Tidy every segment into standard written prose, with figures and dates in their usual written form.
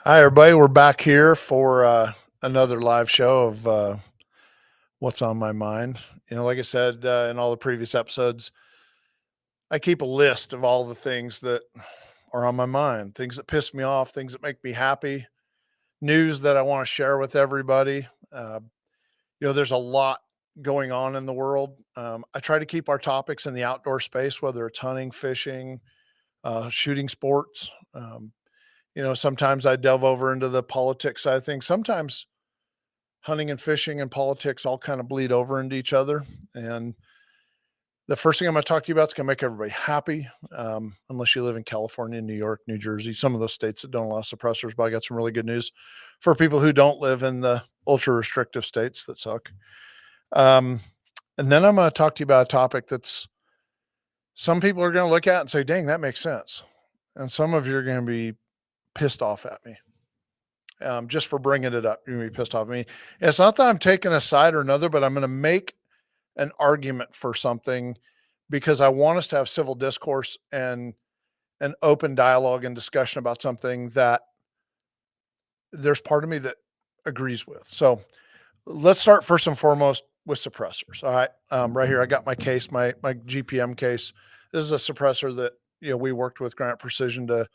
Hi, everybody. We're back here for another live show of what's on my mind. Like I said in all the previous episodes, I keep a list of all the things that are on my mind, things that piss me off, things that make me happy, news that I want to share with everybody. Uh, there's a lot going on in the world. I try to keep our topics in the outdoor space, whether it's hunting, fishing, shooting sports. Sometimes I delve over into the politics side of things. Sometimes hunting and fishing and politics all kind of bleed over into each other. And the first thing I'm going to talk to you about is going to make everybody happy, unless you live in California, New York, New Jersey, some of those states that don't allow suppressors. But I got some really good news for people who don't live in the ultra restrictive states that suck. Um, and then I'm going to talk to you about a topic that's some people are going to look at and say, dang, that makes sense. And some of you are going to be pissed off at me. Just for bringing it up. You're gonna be pissed off at me. It's not that I'm taking a side or another, but I'm going to make an argument for something because I want us to have civil discourse and an open dialogue and discussion about something that there's part of me that agrees with. So let's start first and foremost with suppressors. All right. Right here, I got my case, my GPM case. This is a suppressor that we worked with Grant Precision to,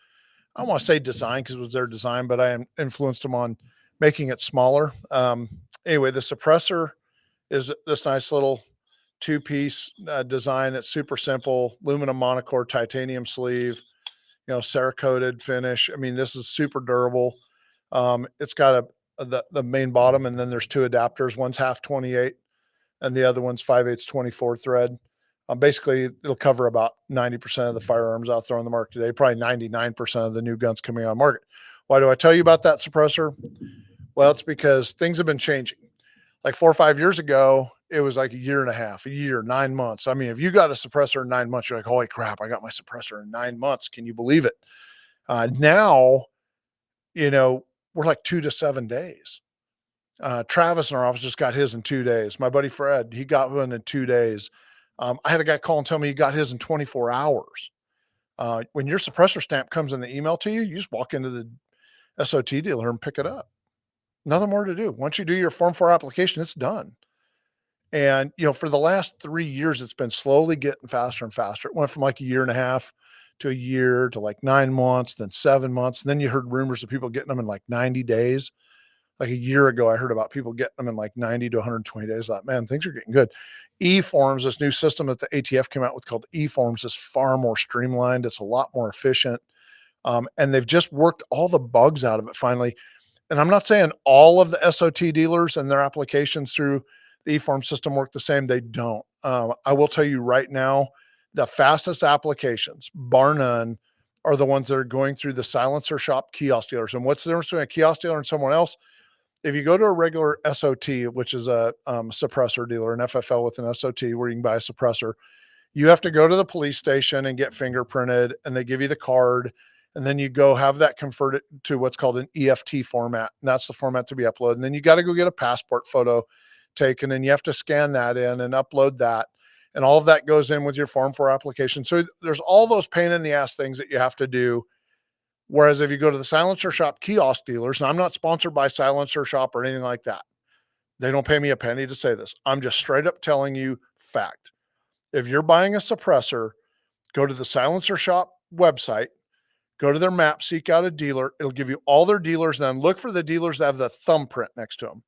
I don't want to say design because it was their design, but I influenced them on making it smaller. Anyway, the suppressor is this nice little two-piece design. It's super simple, aluminum monocore, titanium sleeve, Cerakoted finish. I mean, this is super durable. It's got the main bottom, and then there's two adapters. One's half 28, and the other one's 5/8 24 thread. Basically, it'll cover about 90% of the firearms out there on the market today, probably 99% of the new guns coming on market. Why do I tell you about that suppressor? Well, it's because things have been changing. Like 4 or 5 years ago, it was like a year and a half, a year, 9 months. I mean, if you got a suppressor in 9 months, you're like, holy crap, I got my suppressor in 9 months. Can you believe it? Now, you know, we're like 2 to 7 days. Travis in our office just got his in 2 days. My buddy Fred, he got one in 2 days. I had a guy call and tell me he got his in 24 hours. When your suppressor stamp comes in the email to you, you just walk into the SOT dealer and pick it up. Nothing more to do. Once you do your Form 4 application, it's done. And, for the last 3 years, it's been slowly getting faster and faster. It went from like a year and a half to a year to like 9 months, then 7 months. And then you heard rumors of people getting them in like 90 days. Like a year ago, I heard about people getting them in like 90 to 120 days. I thought, man, things are getting good. E-Forms, this new system that the ATF came out with called E-Forms, is far more streamlined. It's a lot more efficient. And they've just worked all the bugs out of it finally. And I'm not saying all of the SOT dealers and their applications through the eForm system work the same. They don't. I will tell you right now, the fastest applications, bar none, are the ones that are going through the silencer shop kiosk dealers. And what's the difference between a kiosk dealer and someone else? If you go to a regular SOT, which is a suppressor dealer, an FFL with an SOT where you can buy a suppressor, you have to go to the police station and get fingerprinted, and they give you the card. And then you go have that converted to what's called an EFT format. And that's the format to be uploaded. And then you got to go get a passport photo taken, and you have to scan that in and upload that. And all of that goes in with your Form 4 application. So there's all those pain in the ass things that you have to do. Whereas if you go to the silencer shop kiosk dealers, and I'm not sponsored by Silencer Shop or anything like that. They don't pay me a penny to say this. I'm just straight up telling you fact. If you're buying a suppressor, go to the Silencer Shop website, go to their map, seek out a dealer. It'll give you all their dealers. Then look for the dealers that have the thumbprint next to them.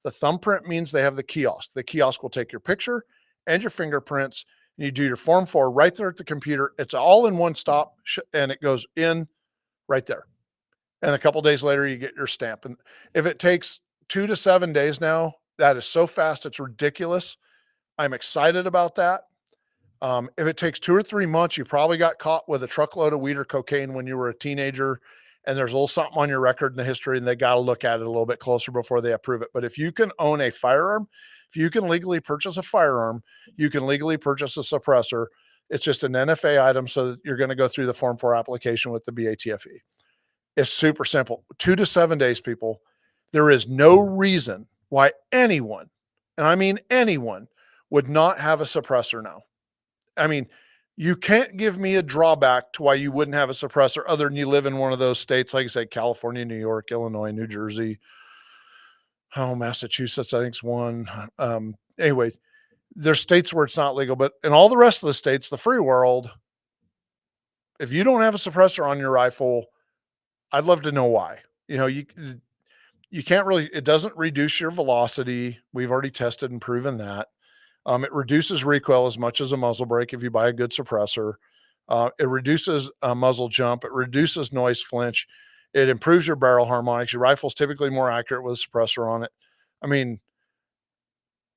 The thumbprint means they have the kiosk. The kiosk will take your picture and your fingerprints, and you do your Form 4 right there at the computer. It's all in one stop, and it goes in right there. And a couple days later, you get your stamp. And if it takes 2 to 7 days now, that is so fast, it's ridiculous. I'm excited about that. If it takes 2 or 3 months, you probably got caught with a truckload of weed or cocaine when you were a teenager, and there's a little something on your record in the history, and they got to look at it a little bit closer before they approve it. But if you can own a firearm, if you can legally purchase a firearm, you can legally purchase a suppressor. It's just an NFA item, so that you're going to go through the Form 4 application with the BATFE. It's super simple. 2 to 7 days, people. There is no reason why anyone, and I mean anyone, would not have a suppressor now. I mean, You can't give me a drawback to why you wouldn't have a suppressor other than you live in one of those states, like I said, California, New York, Illinois, New Jersey, oh, Massachusetts, I think is one. Anyway, there's states where it's not legal, but in all the rest of the states, the free world, if you don't have a suppressor on your rifle, I'd love to know why. You know, you can't really, it doesn't reduce your velocity. We've already tested and proven that. It reduces recoil as much as a muzzle brake if you buy a good suppressor. It reduces muzzle jump. It reduces noise flinch. It improves your barrel harmonics. Your rifle's typically more accurate with a suppressor on it. I mean,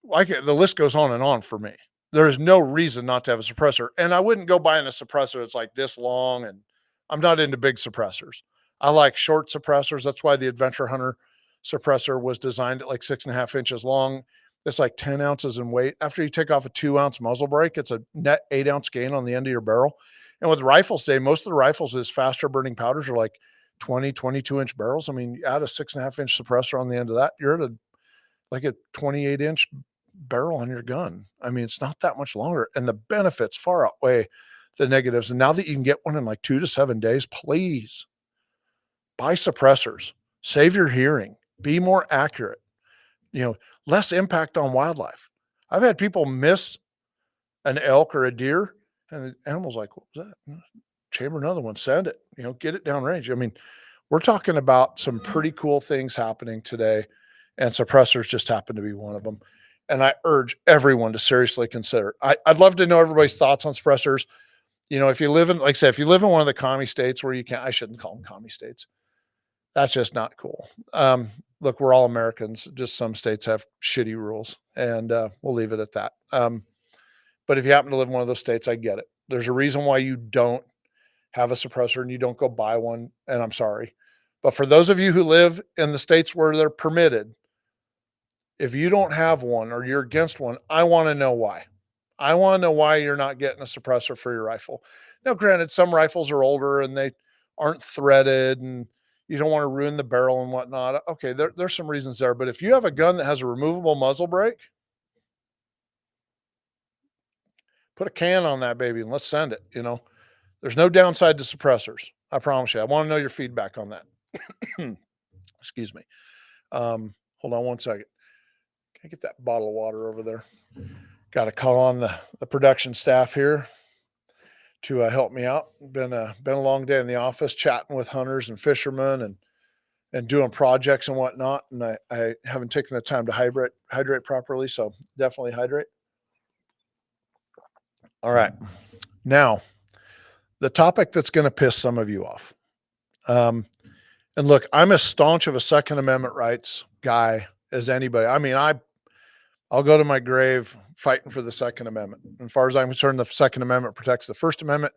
the list goes on and on for me. There is no reason not to have a suppressor. And I wouldn't go buying a suppressor that's like this long. And I'm not into big suppressors. I like short suppressors. That's why the Adventure Hunter suppressor was designed at like 6.5 inches long. It's like 10 ounces in weight. After you take off a 2-ounce muzzle brake, it's a net 8-ounce gain on the end of your barrel. And with rifles today, most of the rifles with faster burning powders are like 20, 22-inch barrels. I mean, you add a 6.5-inch suppressor on the end of that, you're at like a 28-inch barrel on your gun. I mean, it's not that much longer. And the benefits far outweigh the negatives. And now that you can get one in like 2 to 7 days, please buy suppressors, save your hearing, be more accurate, less impact on wildlife. I've had people miss an elk or a deer, and the animal's like, what was that? Chamber another one, send it, get it downrange. I mean, we're talking about some pretty cool things happening today, and suppressors just happen to be one of them. And I urge everyone to seriously consider it. I'd love to know everybody's thoughts on suppressors. If you live in, like I said, if you live in one of the commie states where you can't, I shouldn't call them commie states. That's just not cool. Look, we're all Americans. Just some states have shitty rules, and we'll leave it at that. But if you happen to live in one of those states, I get it. There's a reason why you don't have a suppressor and you don't go buy one, and I'm sorry. But for those of you who live in the states where they're permitted, if you don't have one or you're against one, I want to know why. I want to know why you're not getting a suppressor for your rifle. Now, granted, some rifles are older and they aren't threaded and you don't want to ruin the barrel and whatnot. Okay, there's some reasons there. But if you have a gun that has a removable muzzle brake, put a can on that baby and let's send it. There's no downside to suppressors. I promise you. I want to know your feedback on that. Excuse me. Hold on one second. Can I get that bottle of water over there? Got to call on the production staff here to help me out. Been a long day in the office, chatting with hunters and fishermen and doing projects and whatnot. And I haven't taken the time to hydrate properly. So definitely hydrate. All right. Now, the topic that's going to piss some of you off. And look, I'm as staunch of a Second Amendment rights guy as anybody. I mean, I'll go to my grave fighting for the Second Amendment. And as far as I'm concerned, the Second Amendment protects the First Amendment,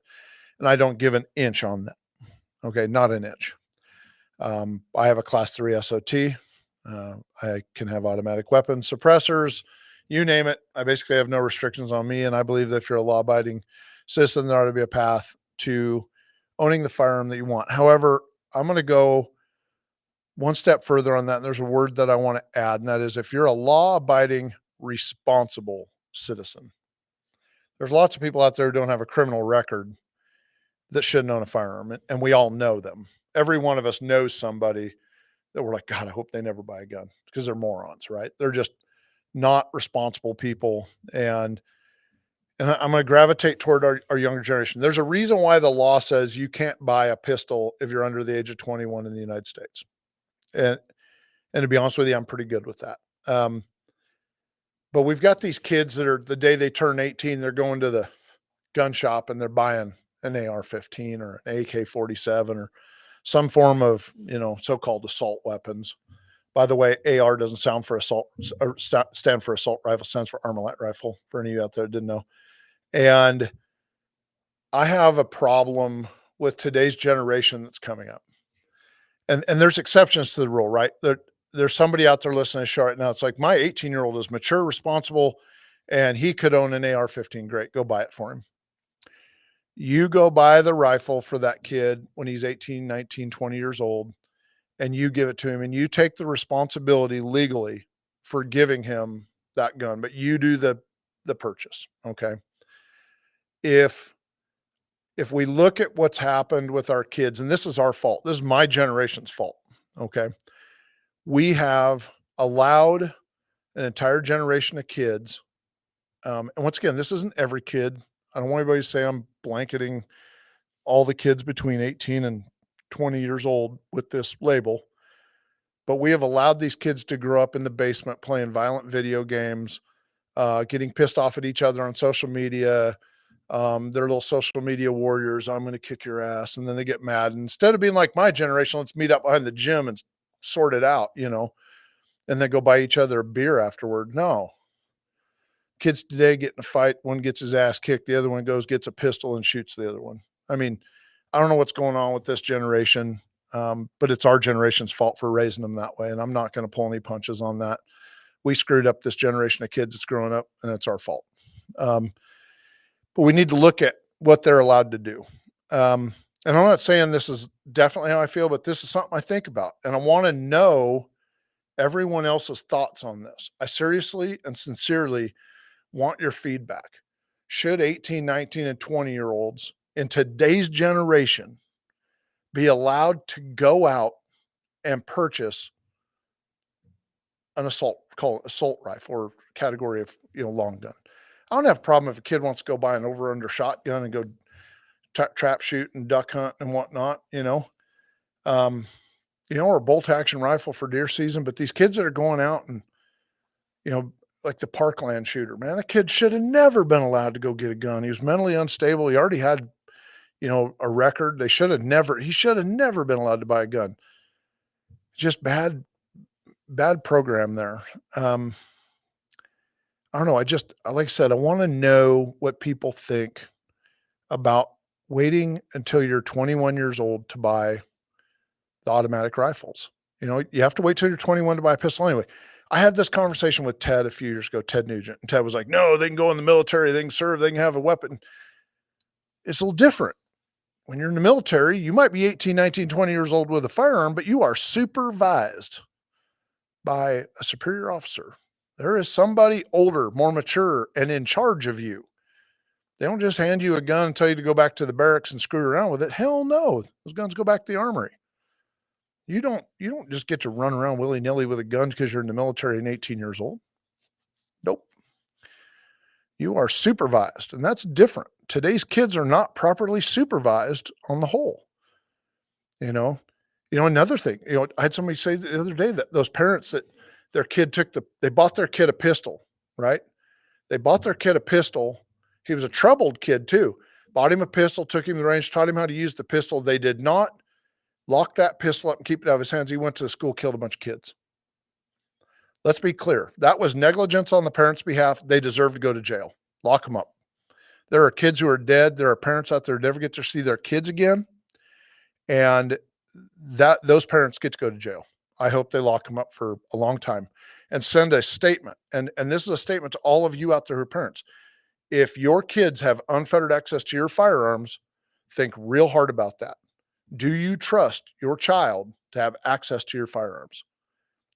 and I don't give an inch on that. Okay, not an inch. I have a Class 3 SOT. I can have automatic weapons, suppressors, you name it. I basically have no restrictions on me, and I believe that if you're a law-abiding citizen, there ought to be a path to owning the firearm that you want. However, I'm going to go one step further on that. And there's a word that I want to add, and that is if you're a law-abiding, responsible citizen. There's lots of people out there who don't have a criminal record that shouldn't own a firearm, and we all know them. Every one of us knows somebody that we're like, God, I hope they never buy a gun because they're morons, right? They're just not responsible people. And I'm going to gravitate toward our younger generation. There's a reason why the law says you can't buy a pistol if you're under the age of 21 in the United States. And to be honest with you, I'm pretty good with that. But we've got these kids that are, the day they turn 18, they're going to the gun shop and they're buying an AR-15 or an AK-47 or some form of, so-called assault weapons. By the way, AR doesn't stand for assault rifle, stands for armalite rifle, for any of you out there that didn't know. And I have a problem with today's generation that's coming up. And there's exceptions to the rule, right? There's somebody out there listening to the show right now. It's like, my 18-year-old is mature, responsible, and he could own an AR-15. Great. Go buy it for him. You go buy the rifle for that kid when he's 18, 19, 20 years old, and you give it to him, and you take the responsibility legally for giving him that gun, but you do the purchase. Okay. If if we look at what's happened with our kids, and this is our fault, this is my generation's fault, okay? We have allowed an entire generation of kids, and once again, this isn't every kid. I don't want anybody to say I'm blanketing all the kids between 18 and 20 years old with this label, but we have allowed these kids to grow up in the basement playing violent video games, getting pissed off at each other on social media. They're little social media warriors. I'm going to kick your ass. And then they get mad. And instead of being like my generation, let's meet up behind the gym and sort it out, and then go buy each other a beer afterward. No. Kids today get in a fight. One gets his ass kicked. The other one goes, gets a pistol and shoots the other one. I mean, I don't know what's going on with this generation, but it's our generation's fault for raising them that way. And I'm not going to pull any punches on that. We screwed up this generation of kids that's growing up, and it's our fault. But we need to look at what they're allowed to do. And I'm not saying this is definitely how I feel, but this is something I think about. And I want to know everyone else's thoughts on this. I seriously and sincerely want your feedback. Should 18, 19, and 20-year-olds in today's generation be allowed to go out and purchase an call it assault rifle or category of, long gun? I don't have a problem if a kid wants to go buy an over under shotgun and go trap shoot and duck hunt and whatnot, um, or a bolt action rifle for deer season. But these kids that are going out and, like the Parkland shooter, man, the kid should have never been allowed to go get a gun. He was mentally unstable. He already had, a record. He should have never been allowed to buy a gun. Just bad program there. I don't know. Like I said, I want to know what people think about waiting until you're 21 years old to buy the automatic rifles. You have to wait till you're 21 to buy a pistol anyway. I had this conversation with Ted a few years ago, Ted Nugent, and Ted was like, no, they can go in the military, they can serve, they can have a weapon. It's a little different. When you're in the military, you might be 18, 19, 20 years old with a firearm, but you are supervised by a superior officer. There is somebody older, more mature, and in charge of you. They don't just hand you a gun and tell you to go back to the barracks and screw around with it. Hell no. Those guns go back to the armory. You don't just get to run around willy-nilly with a gun because you're in the military and 18 years old. Nope. You are supervised, and that's different. Today's kids are not properly supervised on the whole. Another thing, I had somebody say the other day that those parents that their kid they bought their kid a pistol, right? They bought their kid a pistol. He was a troubled kid too. Bought him a pistol, took him to the range, taught him how to use the pistol. They did not lock that pistol up and keep it out of his hands. He went to the school, killed a bunch of kids. Let's be clear. That was negligence on the parents' behalf. They deserve to go to jail. Lock them up. There are kids who are dead. There are parents out there who never get to see their kids again. And those parents get to go to jail. I hope they lock them up for a long time and send a statement. And this is a statement to all of you out there who are parents. If your kids have unfettered access to your firearms, think real hard about that. Do you trust your child to have access to your firearms?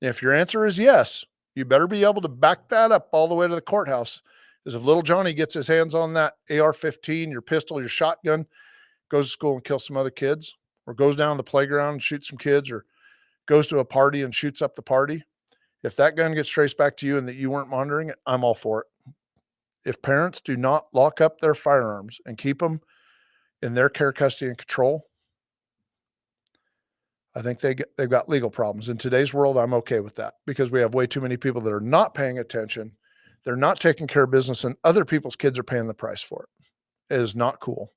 If your answer is yes, you better be able to back that up all the way to the courthouse. Because if little Johnny gets his hands on that AR-15, your pistol, your shotgun, goes to school and kills some other kids, or goes down the playground and shoots some kids, or goes to a party and shoots up the party, if that gun gets traced back to you and that you weren't monitoring it, I'm all for it. If parents do not lock up their firearms and keep them in their care, custody, and control, I think they've got legal problems. In today's world, I'm okay with that because we have way too many people that are not paying attention. They're not taking care of business, and other people's kids are paying the price for it. It is not cool.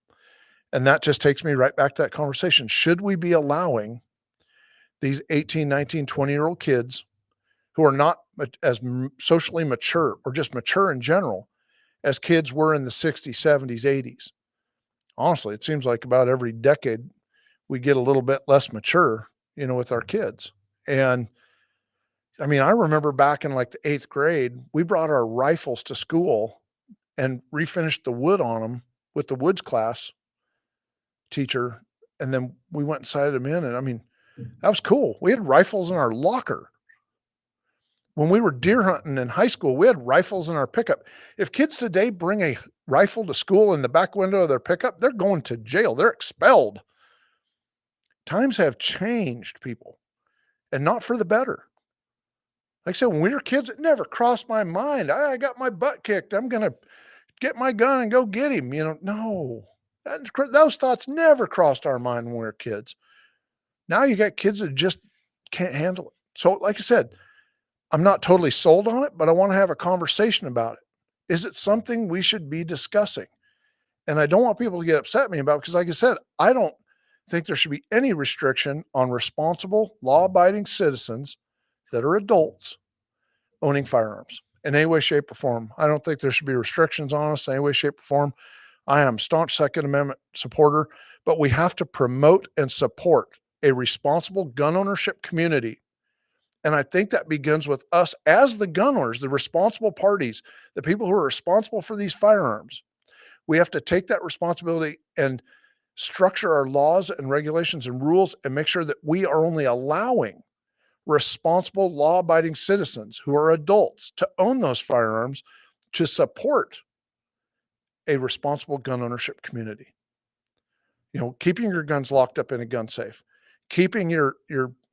And that just takes me right back to that conversation. Should we be allowing these 18, 19, 20-year-old kids who are not as socially mature or just mature in general as kids were in the 60s, 70s, 80s? Honestly, it seems like about every decade we get a little bit less mature, with our kids. And I mean, I remember back in like the 8th grade, we brought our rifles to school and refinished the wood on them with the woods class teacher. And then we went and sighted them in. And I mean, that was cool. We had rifles in our locker. When we were deer hunting in high school, we had rifles in our pickup. If kids today bring a rifle to school in the back window of their pickup, they're going to jail. They're expelled. Times have changed, people, and not for the better. Like I said, when we were kids, it never crossed my mind. I got my butt kicked. I'm going to get my gun and go get him. No, those thoughts never crossed our mind when we were kids. Now you got kids that just can't handle it. So, like I said, I'm not totally sold on it, but I want to have a conversation about it. Is it something we should be discussing? And I don't want people to get upset at me about it because, like I said, I don't think there should be any restriction on responsible, law abiding citizens that are adults owning firearms in any way, shape, or form. I don't think there should be restrictions on us in any way, shape, or form. I am staunch Second Amendment supporter, but we have to promote and support a responsible gun ownership community. And I think that begins with us as the gun owners, the responsible parties, the people who are responsible for these firearms. We have to take that responsibility and structure our laws and regulations and rules and make sure that we are only allowing responsible, law abiding citizens who are adults to own those firearms to support a responsible gun ownership community. Keeping your guns locked up in a gun safe, keeping your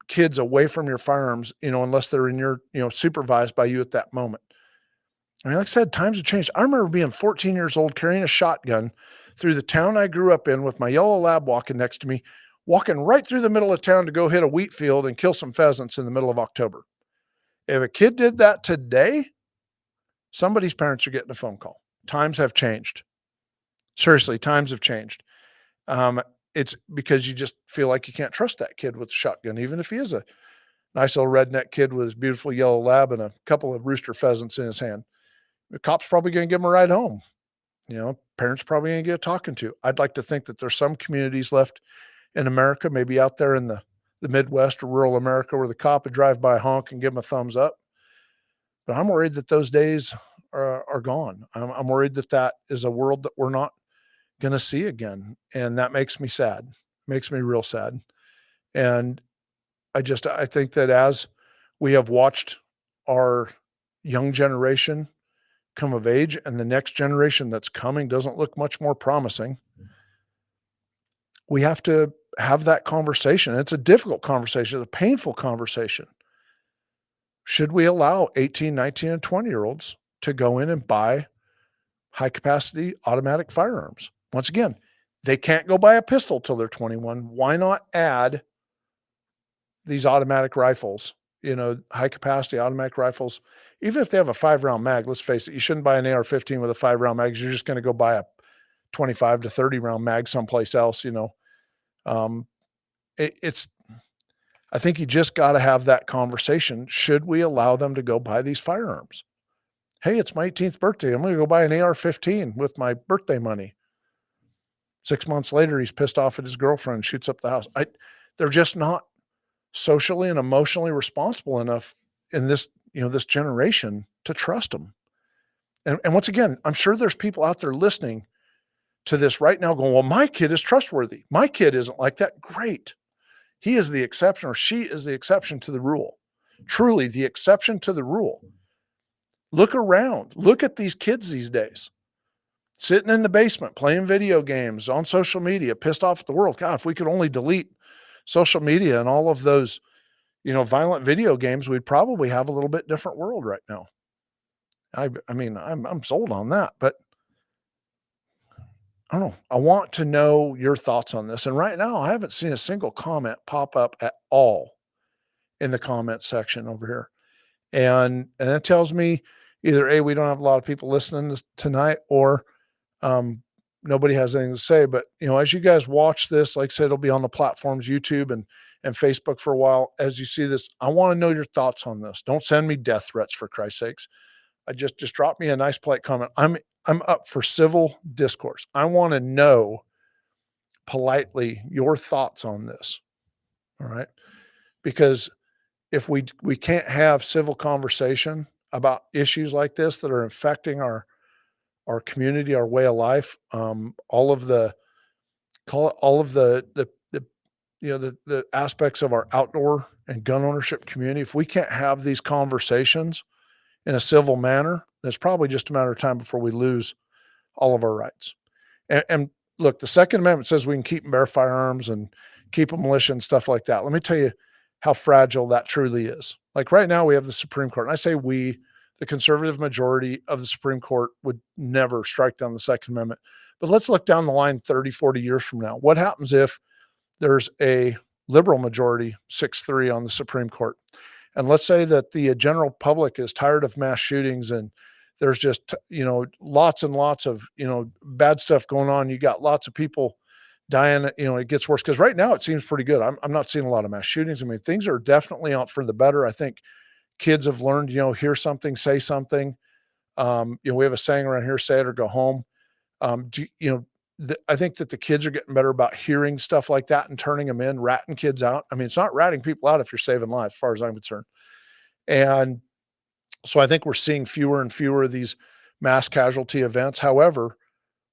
kids away from your firearms, unless they're in your, supervised by you at that moment. I mean, like I said, times have changed. I remember being 14 years old, carrying a shotgun through the town I grew up in with my yellow lab walking next to me, walking right through the middle of town to go hit a wheat field and kill some pheasants in the middle of October. If a kid did that today, somebody's parents are getting a phone call. Times have changed. Seriously, times have changed. It's because you just feel like you can't trust that kid with a shotgun, even if he is a nice little redneck kid with his beautiful yellow lab and a couple of rooster pheasants in his hand. The cop's probably going to give him a ride home. Parents probably going to get a talking to. I'd like to think that there's some communities left in America, maybe out there in the Midwest or rural America, where the cop would drive by, honk, and give him a thumbs up. But I'm worried that those days are gone. I'm worried that that is a world that we're not going to see again. And that makes me sad, makes me real sad. And I think that as we have watched our young generation come of age and the next generation that's coming doesn't look much more promising, we have to have that conversation. It's a difficult conversation, it's a painful conversation. Should we allow 18, 19, and 20-year-olds to go in and buy high capacity automatic firearms? Once again, they can't go buy a pistol till they're 21. Why not add these automatic rifles, high capacity automatic rifles? Even if they have a 5-round mag, let's face it, you shouldn't buy an AR-15 with a 5-round mag. You're just going to go buy a 25 to 30-round mag someplace else. Um, it's I think you just got to have that conversation. Should we allow them to go buy these firearms? Hey, it's my 18th birthday. I'm going to go buy an AR-15 with my birthday money. 6 months later, he's pissed off at his girlfriend, shoots up the house. They're just not socially and emotionally responsible enough in this generation to trust them. And once again, I'm sure there's people out there listening to this right now going, well, my kid is trustworthy. My kid isn't like that. Great. He is the exception, or she is the exception to the rule. Truly the exception to the rule. Look around. Look at these kids these days. Sitting in the basement, playing video games, on social media, pissed off at the world. God, if we could only delete social media and all of those, violent video games, we'd probably have a little bit different world right now. I mean, I'm sold on that, but I don't know. I want to know your thoughts on this. And right now, I haven't seen a single comment pop up at all in the comment section over here. And that tells me either A, we don't have a lot of people listening tonight, or nobody has anything to say. But, as you guys watch this, like I said, it'll be on the platforms, YouTube and Facebook for a while. As you see this, I want to know your thoughts on this. Don't send me death threats, for Christ's sakes. I just drop me a nice polite comment. I'm up for civil discourse. I want to know politely your thoughts on this. All right. Because if we can't have civil conversation about issues like this that are affecting our community, our way of life, all of the the aspects of our outdoor and gun ownership community, if we can't have these conversations in a civil manner, it's probably just a matter of time before we lose all of our rights. And look, the Second Amendment says we can keep and bear firearms and keep a militia and stuff like that. Let me tell you how fragile that truly is. Like right now, we have the Supreme Court, and I say we, the conservative majority of the Supreme Court would never strike down the Second Amendment. But let's look down the line 30, 40 years from now. What happens if there's a liberal majority, 6-3 on the Supreme Court? And let's say that the general public is tired of mass shootings and there's just, lots and lots of, bad stuff going on. You got lots of people dying, it gets worse because right now it seems pretty good. I'm not seeing a lot of mass shootings. I mean, things are definitely out for the better. I think kids have learned, hear something, say something. We have a saying around here, say it or go home. I think that the kids are getting better about hearing stuff like that and turning them in, ratting kids out. I mean, it's not ratting people out if you're saving lives, as far as I'm concerned. And so I think we're seeing fewer and fewer of these mass casualty events. However,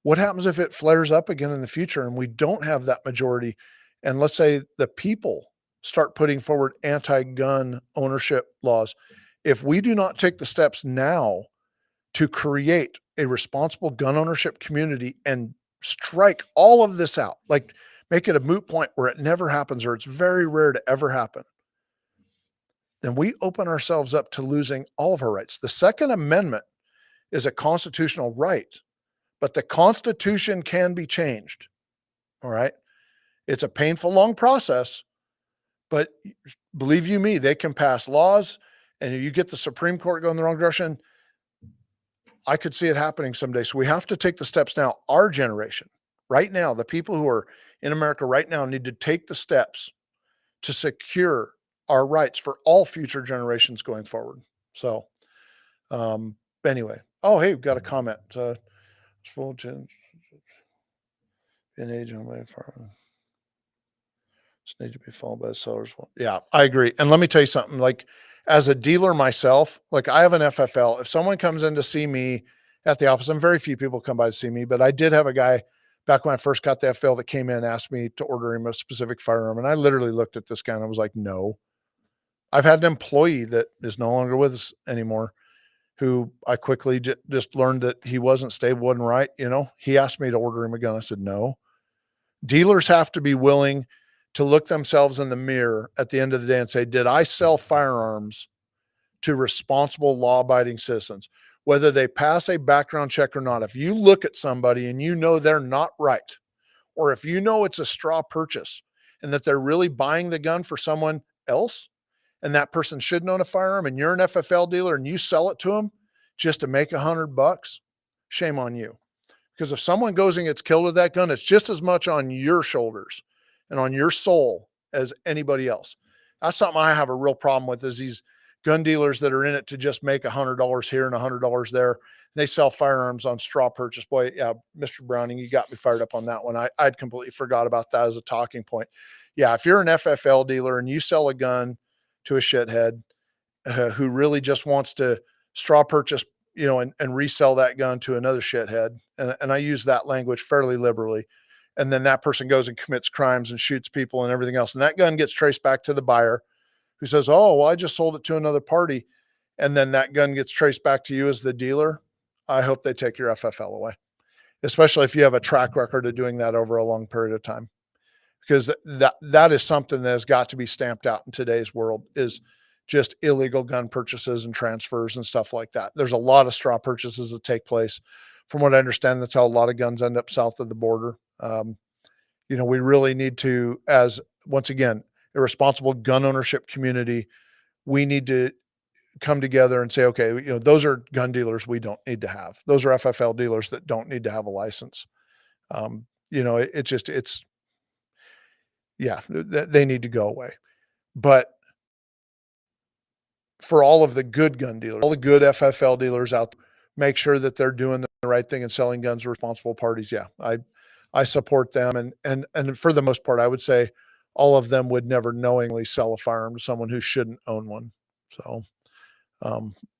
what happens if it flares up again in the future and we don't have that majority? And let's say the people start putting forward anti-gun ownership laws. If we do not take the steps now to create a responsible gun ownership community and strike all of this out, like make it a moot point where it never happens or it's very rare to ever happen, then we open ourselves up to losing all of our rights. The Second Amendment is a constitutional right, but the Constitution can be changed. All right. It's a painful, long process, but believe you me, they can pass laws. And if you get the Supreme Court going the wrong direction, I could see it happening someday. So we have to take the steps now. Our generation, right now, the people who are in America right now need to take the steps to secure our rights for all future generations going forward. So, anyway, oh, hey, we've got a comment. In age on my farm. Just need to be followed by the sellers. Yeah, I agree. And let me tell you something, like as a dealer myself, like I have an FFL. If someone comes in to see me at the office, and very few people come by to see me, but I did have a guy back when I first got the FFL that came in and asked me to order him a specific firearm. And I literally looked at this guy and I was like, no. I've had an employee that is no longer with us anymore who I quickly just learned that he wasn't stable, wasn't right. He asked me to order him a gun. I said, no. Dealers have to be willing to look themselves in the mirror at the end of the day and say, did I sell firearms to responsible law abiding citizens, whether they pass a background check or not? If you look at somebody and they're not right, or if it's a straw purchase and that they're really buying the gun for someone else and that person shouldn't own a firearm and you're an FFL dealer and you sell it to them just to make $100, shame on you. Because if someone goes and gets killed with that gun, it's just as much on your shoulders and on your soul as anybody else. That's something I have a real problem with, is these gun dealers that are in it to just make $100 here and $100 there. They sell firearms on straw purchase. Boy, yeah, Mr. Browning, you got me fired up on that one. I'd completely forgot about that as a talking point. Yeah, if you're an FFL dealer and you sell a gun to a shithead who really just wants to straw purchase, and resell that gun to another shithead. And I use that language fairly liberally. And then that person goes and commits crimes and shoots people and everything else. And that gun gets traced back to the buyer who says, oh, well, I just sold it to another party. And then that gun gets traced back to you as the dealer. I hope they take your FFL away, especially if you have a track record of doing that over a long period of time, because that is something that has got to be stamped out in today's world, is just illegal gun purchases and transfers and stuff like that. There's a lot of straw purchases that take place. From what I understand, that's how a lot of guns end up south of the border. We really need to, as once again, a responsible gun ownership community, we need to come together and say, okay, those are gun dealers we don't need to have. Those are FFL dealers that don't need to have a license. They need to go away. But for all of the good gun dealers, all the good FFL dealers out there, make sure that they're doing the right thing and selling guns to responsible parties. Yeah, I support them. And for the most part, I would say all of them would never knowingly sell a firearm to someone who shouldn't own one. So,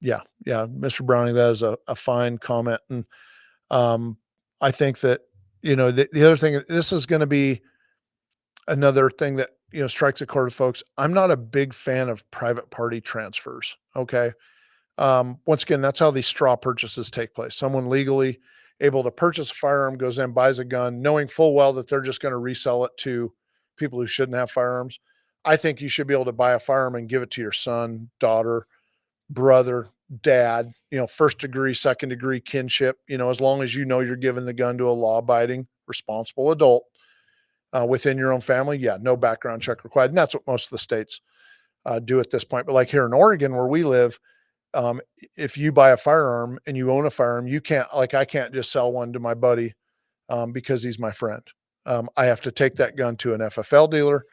yeah, Mr. Browning, that is a fine comment. And I think that, the other thing, this is going to be Another thing that, strikes a chord with folks, I'm not a big fan of private party transfers, okay? Once again, that's how these straw purchases take place. Someone legally able to purchase a firearm goes in, buys a gun, knowing full well that they're just gonna resell it to people who shouldn't have firearms. I think you should be able to buy a firearm and give it to your son, daughter, brother, dad, first degree, second degree kinship, as long as you know you're giving the gun to a law abiding, responsible adult within your own family. Yeah, no background check required. And that's what most of the states do at this point. But like here in Oregon, where we live, if you buy a firearm and you own a firearm, you can't, like, I can't just sell one to my buddy because he's my friend. I have to take that gun to an FFL dealer.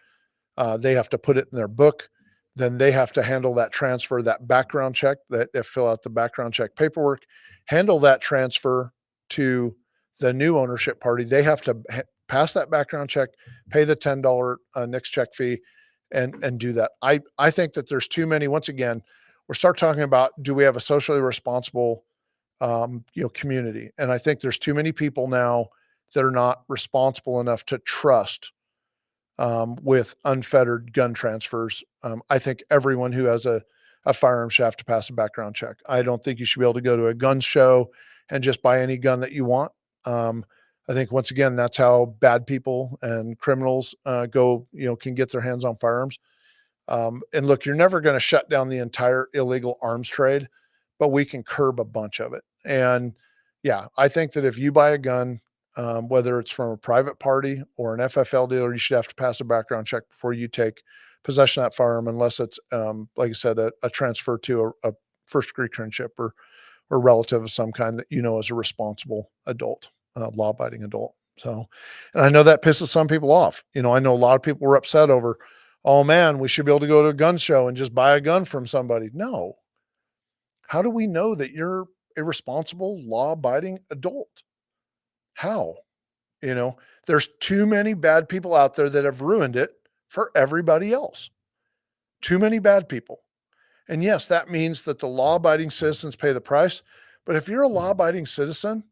They have to put it in their book. Then they have to handle that transfer, that background check, that they fill out the background check paperwork, handle that transfer to the new ownership party. They have to pass that background check, pay the $10 next check fee, and do that. I think that there's too many. Once again, we start talking about, do we have a socially responsible community? And I think there's too many people now that are not responsible enough to trust with unfettered gun transfers. I think everyone who has a firearm should have to pass a background check. I don't think you should be able to go to a gun show and just buy any gun that you want. I think once again, that's how bad people and criminals can get their hands on firearms. And look, you're never going to shut down the entire illegal arms trade, but we can curb a bunch of it. And yeah, I think that if you buy a gun, whether it's from a private party or an FFL dealer, you should have to pass a background check before you take possession of that firearm, unless it's, like I said, a transfer to a first degree kinship or relative of some kind that is a responsible adult, law abiding adult. So, and I know that pisses some people off. I know a lot of people were upset over, oh man, we should be able to go to a gun show and just buy a gun from somebody. No. How do we know that you're a responsible, law abiding adult? How? You know, there's too many bad people out there that have ruined it for everybody else. Too many bad people. And yes, that means that the law abiding citizens pay the price. But if you're a law abiding citizen,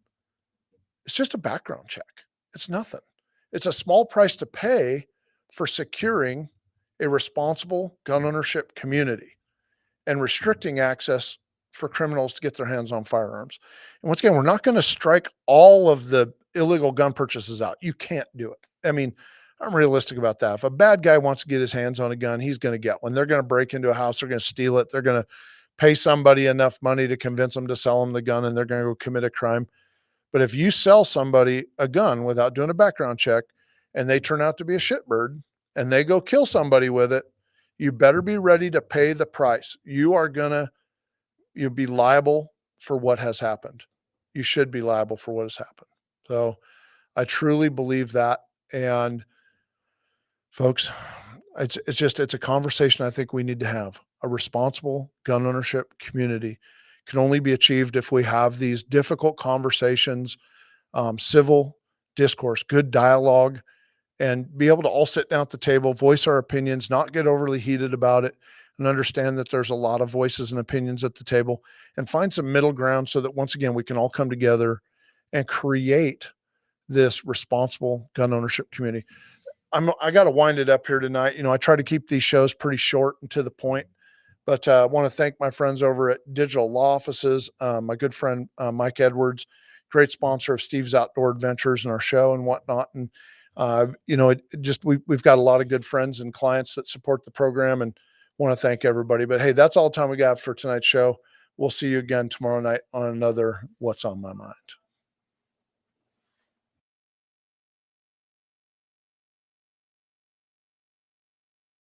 it's just a background check. It's nothing. It's a small price to pay for securing a responsible gun ownership community and restricting access for criminals to get their hands on firearms. And once again, we're not going to strike all of the illegal gun purchases out. You can't do it. I mean, I'm realistic about that. If a bad guy wants to get his hands on a gun, he's going to get one. They're going to break into a house, they're going to steal it, they're going to pay somebody enough money to convince them to sell them the gun, and they're going to go commit a crime. But if you sell somebody a gun without doing a background check and they turn out to be a shitbird and they go kill somebody with it, you better be ready to pay the price. You'll be liable for what has happened. You should be liable for what has happened. So I truly believe that. And folks, it's a conversation I think we need to have. A responsible gun ownership community can only be achieved if we have these difficult conversations, civil discourse, good dialogue, and be able to all sit down at the table, voice our opinions, not get overly heated about it, and understand that there's a lot of voices and opinions at the table, and find some middle ground so that once again we can all come together and create this responsible gun ownership community. I got to wind it up here tonight. I try to keep these shows pretty short and to the point, but I want to thank my friends over at Digital Law Offices, my good friend Mike Edwards, great sponsor of Steve's Outdoor Adventures and our show and whatnot. And we've got a lot of good friends and clients that support the program, and want to thank everybody. But hey, that's all the time we got for tonight's show. We'll see you again tomorrow night on another What's on My Mind.